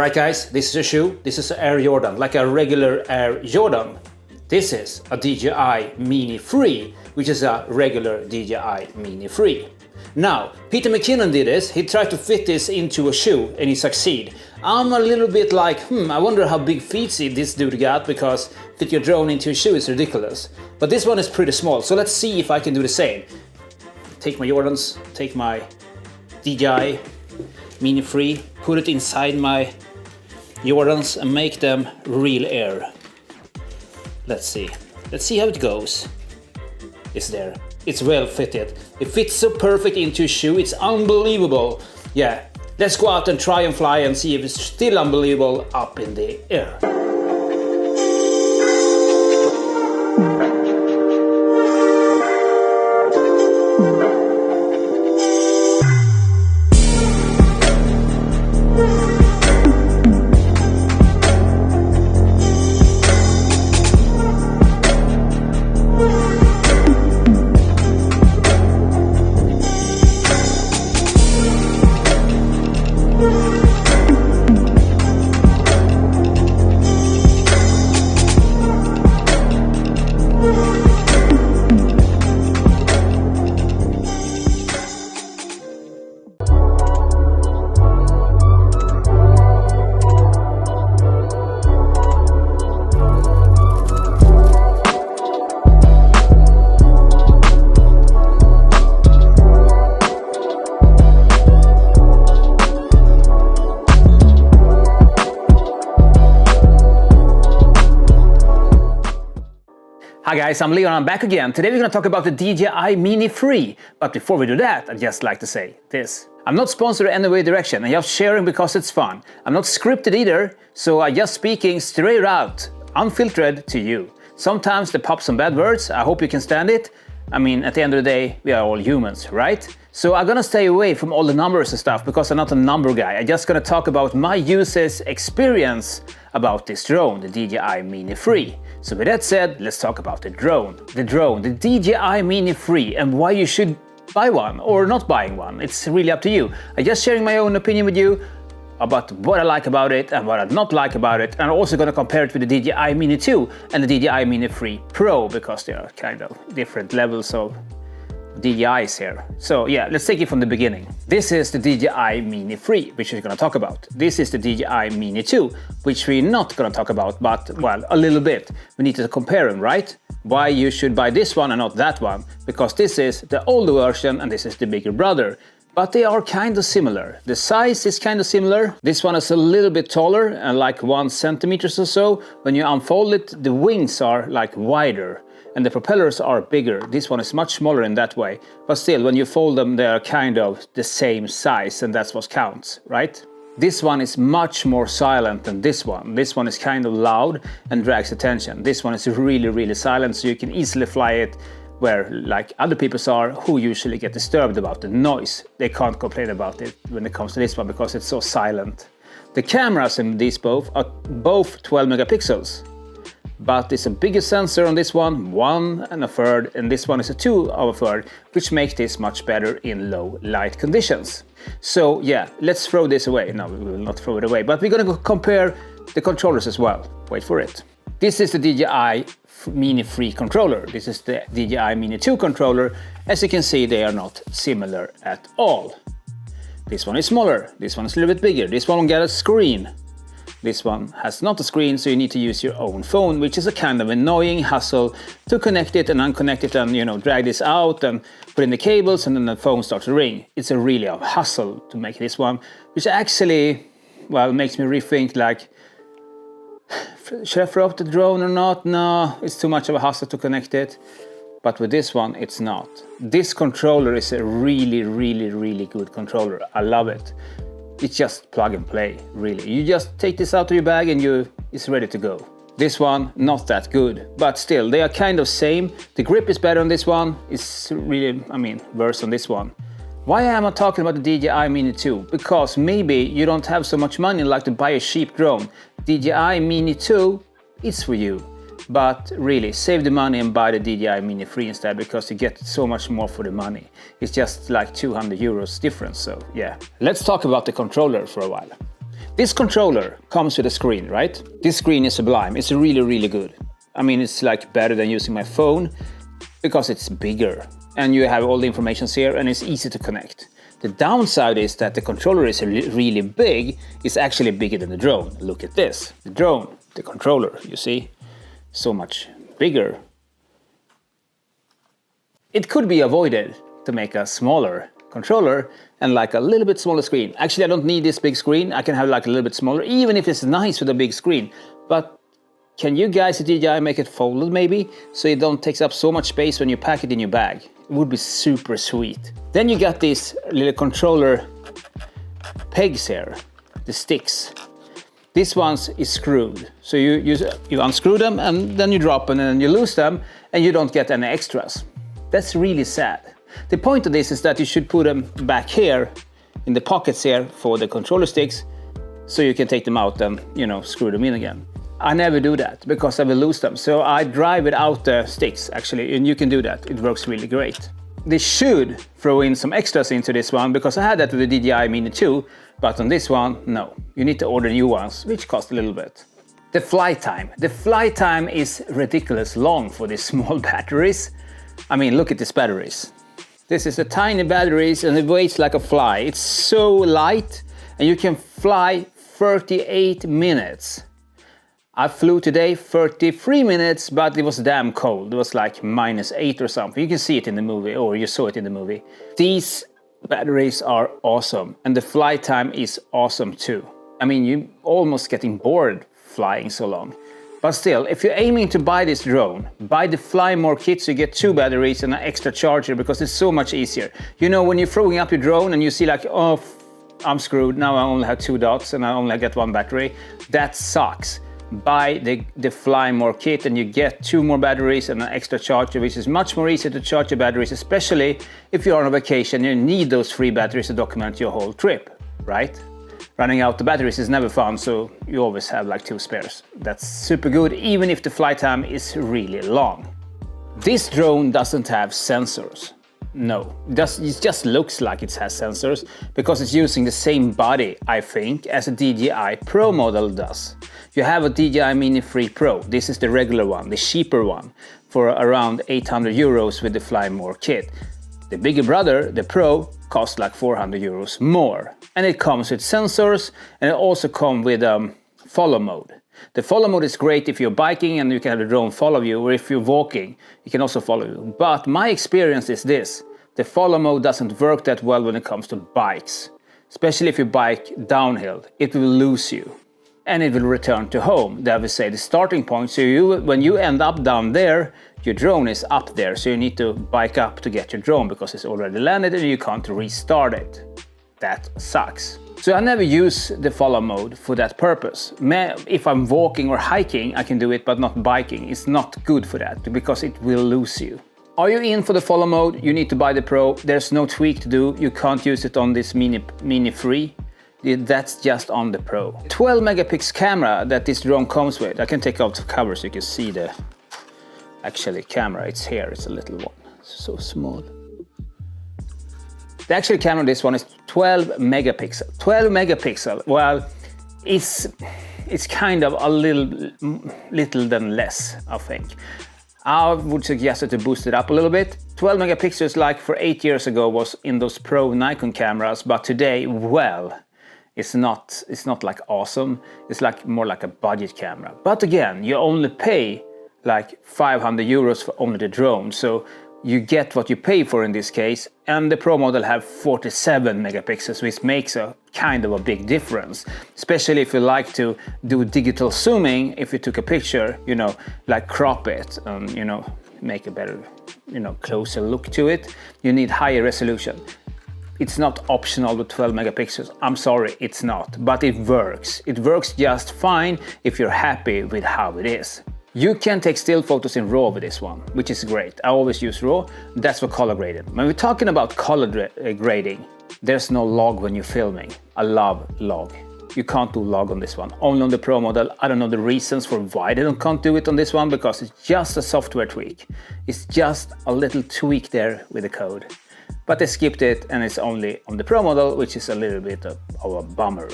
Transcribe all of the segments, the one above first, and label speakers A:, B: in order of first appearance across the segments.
A: Alright guys, this is a shoe. This is an Air Jordan, like a regular Air Jordan. This is a DJI Mini 3, which is a regular DJI Mini 3. Now, Peter McKinnon did this. He tried to fit this into a shoe and he succeeded. I'm a little bit like, I wonder how big feet this dude got, because fit your drone into a shoe is ridiculous. But this one is pretty small, so let's see if I can do the same. Take my Jordans, take my DJI Mini 3, put it inside my Jordans and make them real air. Let's see how it goes. It's there. It's well fitted. It fits so perfect into a shoe, it's unbelievable. Yeah, let's go out and try and fly and see if it's still unbelievable up in the air. Hi guys, I'm Leon, I'm back again. Today we're going to talk about the DJI Mini 3. But before we do that, I'd just like to say this. I'm not sponsored in any way direction, I'm just sharing because it's fun. I'm not scripted either, so I'm just speaking straight out, unfiltered to you. Sometimes they pop some bad words, I hope you can stand it. I mean, at the end of the day, we are all humans, right? So I'm gonna stay away from all the numbers and stuff because I'm not a number guy. I'm just gonna talk about my users' experience about this drone, the DJI Mini 3. So with that said, let's talk about the drone. The DJI Mini 3, and why you should buy one or not buying one. It's really up to you. I'm just sharing my own opinion with you about what I like about it and what I don't like about it. And I'm also going to compare it with the DJI Mini 2 and the DJI Mini 3 Pro, because they are kind of different levels of DJIs here. So yeah, let's take it from the beginning. This is the DJI Mini 3, which we're going to talk about. This is the DJI Mini 2, which we're not going to talk about, but well, a little bit. We need to compare them, right? Why you should buy this one and not that one, because this is the older version and this is the bigger brother. But they are kind of similar. The size is kind of similar. This one is a little bit taller and like 1 centimeter or so. When you unfold it, the wings are like wider and the propellers are bigger. This one is much smaller in that way. But still, when you fold them, they are kind of the same size, and that's what counts, right? This one is much more silent than this one. This one is kind of loud and drags attention. This one is really, really silent, so you can easily fly it where like other people are who usually get disturbed about the noise. They can't complain about it when it comes to this one because it's so silent. The cameras in these both are both 12 megapixels. But it's a bigger sensor on this one, 1 1/3, and this one is a 2 1/3, which makes this much better in low light conditions. So yeah, let's throw this away. No, we will not throw it away, but we're gonna compare the controllers as well. Wait for it. This is the DJI Mini 3 controller. This is the DJI Mini 2 controller. As you can see, they are not similar at all. This one is smaller, this one is a little bit bigger, this one got a screen. This one has not a screen, so you need to use your own phone, which is a kind of annoying hassle to connect it and unconnect it and, you know, drag this out and put in the cables and then the phone starts to ring. It's a really a hassle to make this one, which actually, well, makes me rethink like, should I throw up the drone or not? No, it's too much of a hassle to connect it. But with this one, it's not. This controller is a really, really, really good controller. I love it. It's just plug and play, really. You just take this out of your bag and it's ready to go. This one, not that good, but still, they are kind of same. The grip is better on this one. It's really, I mean, worse on this one. Why am I talking about the DJI Mini 2? Because maybe you don't have so much money like to buy a cheap drone. DJI Mini 2 is for you. But really, save the money and buy the DJI Mini 3 instead, because you get so much more for the money. It's just like 200 euros difference, so yeah. Let's talk about the controller for a while. This controller comes with a screen, right? This screen is sublime. It's really, really good. I mean, it's like better than using my phone because it's bigger and you have all the information here and it's easy to connect. The downside is that the controller is really big. It's actually bigger than the drone. Look at this. The drone, the controller, you see, so much bigger. It could be avoided to make a smaller controller and like a little bit smaller screen. Actually, I don't need this big screen. I can have like a little bit smaller, even if it's nice with a big screen. But can you guys at DJI make it folded maybe, so it don't take up so much space when you pack it in your bag? It would be super sweet. Then you got these little controller pegs here, the sticks. This one is screwed. So you unscrew them and then you drop them and then you lose them and you don't get any extras. That's really sad. The point of this is that you should put them back here in the pockets here for the controller sticks so you can take them out and, you know, screw them in again. I never do that because I will lose them. So I drive without the sticks actually, and you can do that. It works really great. They should throw in some extras into this one because I had that with the DJI Mini 2, but on this one, no. You need to order new ones, which cost a little bit. The flight time. The flight time is ridiculous long for these small batteries. I mean, look at these batteries. This is a tiny batteries and it weighs like a fly. It's so light and you can fly 38 minutes. I flew today 33 minutes, but it was damn cold. It was like -8 or something. You can see it in the movie, or you saw it in the movie. These batteries are awesome, and the flight time is awesome too. I mean, you're almost getting bored flying so long. But still, if you're aiming to buy this drone, buy the Fly More kit so you get 2 batteries and an extra charger because it's so much easier. You know, when you're throwing up your drone and you see like, oh, I'm screwed, now I only have 2 dots and I only get 1 battery, that sucks. Buy the Fly More kit and you get 2 more batteries and an extra charger, which is much more easy to charge your batteries, especially if you're on a vacation and you need those 3 batteries to document your whole trip, right? Running out the batteries is never fun, so you always have like 2 spares. That's super good, even if the flight time is really long. This drone doesn't have sensors. No, it just looks like it has sensors because it's using the same body, I think, as a DJI Pro model does. You have a DJI Mini 3 Pro. This is the regular one, the cheaper one, for around 800 euros with the Fly More kit. The bigger brother, the Pro, costs like 400 euros more. And it comes with sensors and it also comes with follow mode. The follow mode is great if you're biking and you can have the drone follow you, or if you're walking, it can also follow you. But my experience is this: the follow mode doesn't work that well when it comes to bikes. Especially if you bike downhill, it will lose you. And it will return to home, that will say the starting point. So when you end up down there, your drone is up there. So you need to bike up to get your drone because it's already landed and you can't restart it. That sucks. So I never use the follow mode for that purpose. If I'm walking or hiking, I can do it, but not biking. It's not good for that because it will lose you. Are you in for the follow mode? You need to buy the Pro. There's no tweak to do. You can't use it on this Mini 3. That's just on the Pro. 12 megapixel camera that this drone comes with. I can take out the cover so you can see the actual camera. It's here, it's a little one. It's so small. The actual camera on this one is 12 megapixel. 12 megapixel, well, it's kind of a little than less, I think. I would suggest to boost it up a little bit. 12 megapixels like for 8 years ago was in those Pro Nikon cameras, but today, well, it's not like awesome. It's like more like a budget camera. But again, you only pay like 500 euros for only the drone. So you get what you pay for in this case. And the Pro model have 47 megapixels, which makes a kind of a big difference. Especially if you like to do digital zooming, if you took a picture, you know, like crop it and, you know, make a better, you know, closer look to it, you need higher resolution. It's not optional with 12 megapixels. I'm sorry, it's not, but it works. It works just fine if you're happy with how it is. You can take still photos in RAW with this one, which is great. I always use RAW. That's for color grading. When we're talking about color grading, there's no log when you're filming. I love log. You can't do log on this one, only on the Pro model. I don't know the reasons for why they can't do it on this one, because it's just a software tweak. It's just a little tweak there with the code. But they skipped it and it's only on the Pro model, which is a little bit of a bummer.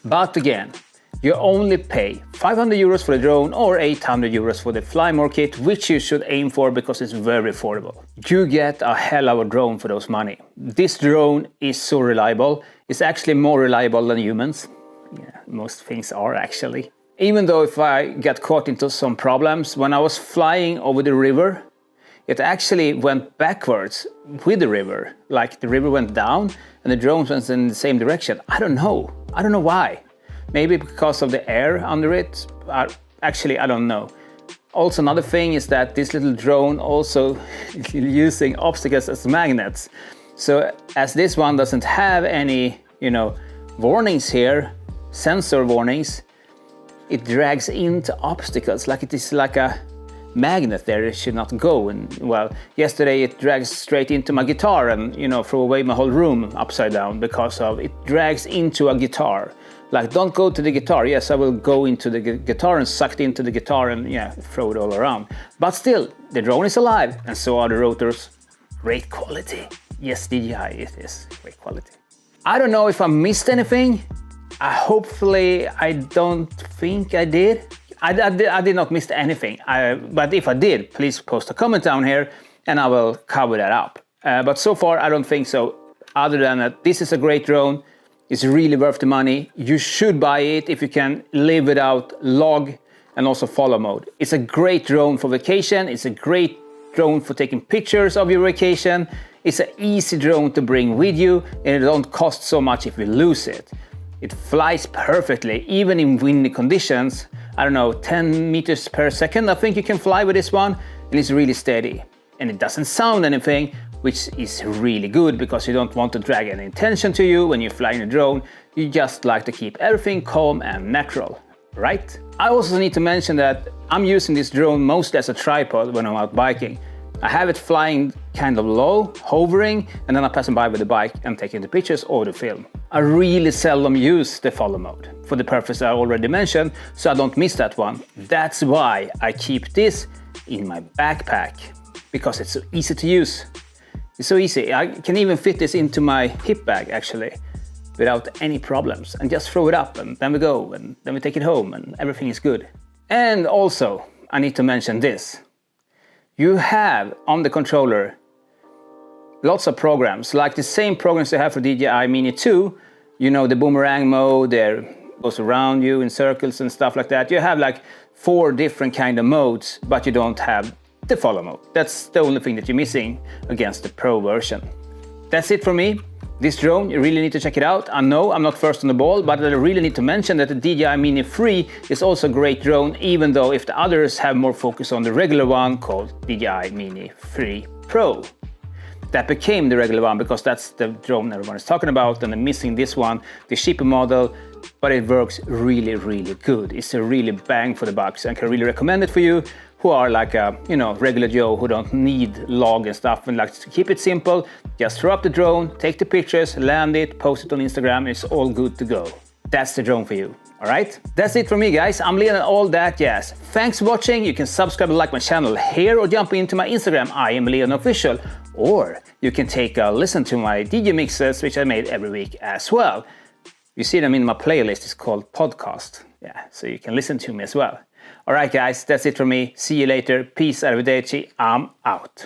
A: But again, you only pay 500 euros for the drone or 800 euros for the Fly More kit, which you should aim for because it's very affordable. You get a hell of a drone for those money. This drone is so reliable. It's actually more reliable than humans. Yeah, most things are actually. Even though if I get caught into some problems, when I was flying over the river, it actually went backwards with the river. Like the river went down and the drone went in the same direction. I don't know why. Maybe because of the air under it. Actually, I don't know. Also, another thing is that this little drone also is using obstacles as magnets. So as this one doesn't have any, warnings here, sensor warnings, it drags into obstacles like it is like a magnet there. It should not go. And well, yesterday it drags straight into my guitar and threw away my whole room upside down because of it drags into a guitar. Like, don't go to the guitar. Yes, I will go into the guitar and sucked into the guitar and throw it all around. But still, the drone is alive and so are the rotors. Great quality. Yes, DJI, it is great quality. I don't know if I missed anything. Hopefully, I don't think I did. I did not miss anything. But if I did, please post a comment down here and I will cover that up. But so far, I don't think so. Other than that, this is a great drone. It's really worth the money. You should buy it if you can live without log and also follow mode. It's a great drone for vacation. It's a great drone for taking pictures of your vacation. It's an easy drone to bring with you and it don't cost so much if you lose it. It flies perfectly, even in windy conditions. I don't know, 10 meters per second, I think you can fly with this one, and it's really steady. And it doesn't sound anything, which is really good because you don't want to drag any attention to you when you're flying a drone. You just like to keep everything calm and natural, right? I also need to mention that I'm using this drone mostly as a tripod when I'm out biking. I have it flying kind of low, hovering, and then I'm passing by with the bike and taking the pictures or the film. I really seldom use the follow mode for the purpose I already mentioned, so I don't miss that one. That's why I keep this in my backpack, because it's so easy to use. It's so easy. I can even fit this into my hip bag actually, without any problems, and just throw it up and then we go and then we take it home and everything is good. And also, I need to mention this. You have on the controller lots of programs, like the same programs you have for DJI Mini 2, the boomerang mode, there goes around you in circles and stuff like that. You have like 4 different kind of modes, but you don't have the follow mode. That's the only thing that you're missing against the Pro version. That's it for me. This drone, you really need to check it out. I know I'm not first on the ball, but I really need to mention that the DJI Mini 3 is also a great drone, even though if the others have more focus on the regular one called DJI Mini 3 Pro. That became the regular one because that's the drone everyone is talking about, and I'm missing this one, the cheaper model, but it works really, really good. It's a really bang for the bucks and can really recommend it for you who are like a, regular Joe who don't need log and stuff and like to keep it simple. Just throw up the drone, take the pictures, land it, post it on Instagram, and it's all good to go. That's the drone for you. All right, that's it from me, guys. I'm Leon and all that jazz. Thanks for watching. You can subscribe and like my channel here or jump into my Instagram, iamleonofficial, or you can take a listen to my DJ mixes, which I made every week as well. You see them in my playlist. It's called Podcast. Yeah, so you can listen to me as well. All right, guys, that's it from me. See you later. Peace, arrivederci. I'm out.